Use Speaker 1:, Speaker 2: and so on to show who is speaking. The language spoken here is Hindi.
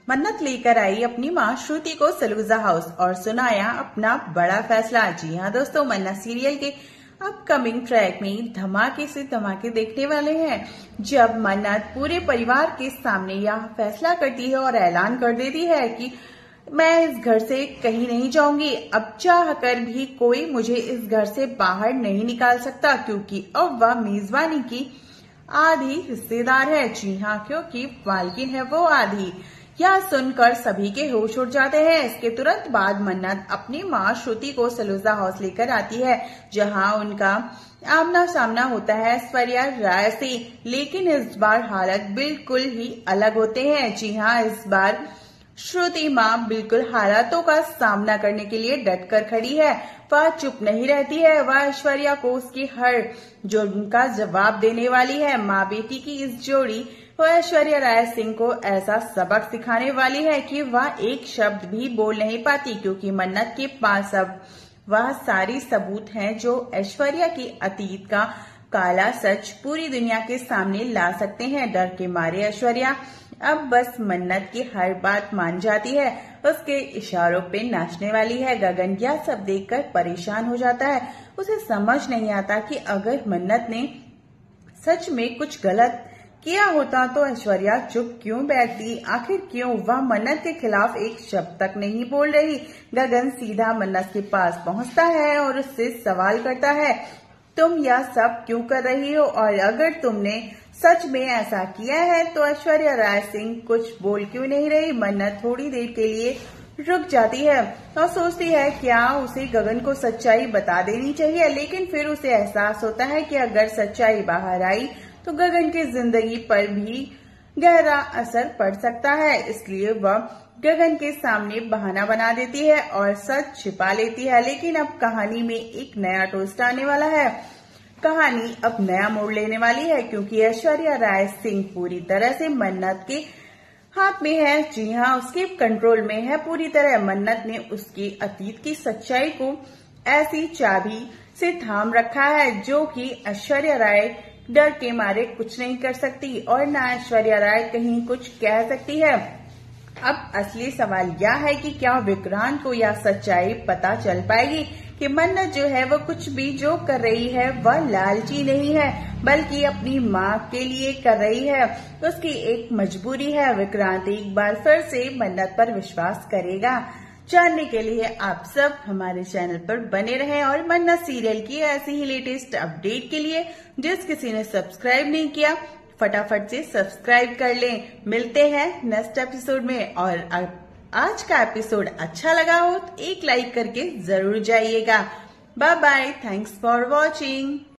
Speaker 1: मन्नत लेकर आई अपनी मां श्रुति को सलूजा हाउस और सुनाया अपना बड़ा फैसला। जी हाँ दोस्तों, मन्नत सीरियल के अपकमिंग ट्रैक में धमाके से धमाके देखने वाले हैं। जब मन्नत पूरे परिवार के सामने यह फैसला करती है और ऐलान कर देती है कि मैं इस घर से कहीं नहीं जाऊंगी, अब चाह कर भी कोई मुझे इस घर से बाहर नहीं निकाल सकता, क्योंकि अब वह मेजबानी की आधी हिस्सेदार है। जी हाँ, क्योंकि मालकिन है वो आधी। यह सुनकर सभी के होश उड़ जाते हैं। इसके तुरंत बाद मन्नत अपनी मां श्रुति को सलूजा हाउस लेकर आती है, जहां उनका आमना सामना होता है ऐश्वर्या राय से। लेकिन इस बार हालात बिल्कुल ही अलग होते हैं। जी हाँ, इस बार श्रुति मां बिल्कुल हालातों का सामना करने के लिए डट कर खड़ी है। वह चुप नहीं रहती है, वह ऐश्वर्या को उसकी हर जुर्म का जवाब देने वाली है। माँ बेटी की इस जोड़ी वो ऐश्वर्या राय सिंह को ऐसा सबक सिखाने वाली है कि वह एक शब्द भी बोल नहीं पाती, क्योंकि मन्नत के पास अब वह सारी सबूत हैं जो ऐश्वर्या के अतीत का काला सच पूरी दुनिया के सामने ला सकते हैं। डर के मारे ऐश्वर्या अब बस मन्नत की हर बात मान जाती है, उसके इशारों पे नाचने वाली है। गगन यह सब देखकर परेशान हो जाता है। उसे समझ नहीं आता कि अगर मन्नत ने सच में कुछ गलत किया होता तो ऐश्वर्या चुप क्यों बैठती, आखिर क्यों वह मन्नत के खिलाफ एक शब्द तक नहीं बोल रही। गगन सीधा मन्नत के पास पहुंचता है और उससे सवाल करता है, तुम यह सब क्यों कर रही हो, और अगर तुमने सच में ऐसा किया है तो ऐश्वर्या राय सिंह कुछ बोल क्यों नहीं रही। मन्नत थोड़ी देर के लिए रुक जाती है और सोचती है क्या उसे गगन को सच्चाई बता देनी चाहिए, लेकिन फिर उसे एहसास होता है कि अगर सच्चाई बाहर आई तो गगन की जिंदगी पर भी गहरा असर पड़ सकता है। इसलिए वह गगन के सामने बहाना बना देती है और सच छिपा लेती है। लेकिन अब कहानी में एक नया ट्विस्ट आने वाला है। कहानी अब नया मोड़ लेने वाली है, क्योंकि ऐश्वर्या राय सिंह पूरी तरह से मन्नत के हाथ में है। जी हाँ, उसके कंट्रोल में है पूरी तरह। मन्नत ने उसकी अतीत की सच्चाई को ऐसी चाबी से थाम रखा है जो कि ऐश्वर्या राय डर के मारे कुछ नहीं कर सकती और ना ऐश्वर्या राय कहीं कुछ कह सकती है। अब असली सवाल यह है कि क्या विक्रांत को यह सच्चाई पता चल पाएगी कि मन्नत जो है वो कुछ भी जो कर रही है वह लालची नहीं है, बल्कि अपनी माँ के लिए कर रही है। उसकी एक मजबूरी है। विक्रांत एक बार फिर से मन्नत पर विश्वास करेगा। जानने के लिए आप सब हमारे चैनल पर बने रहें और मन्नत सीरियल की ऐसी ही लेटेस्ट अपडेट के लिए जिस किसी ने सब्सक्राइब नहीं किया फटाफट से सब्सक्राइब कर लें। मिलते हैं नेक्स्ट एपिसोड में, और आज का एपिसोड अच्छा लगा हो तो एक लाइक करके जरूर जाइएगा। Bye bye, thanks for watching.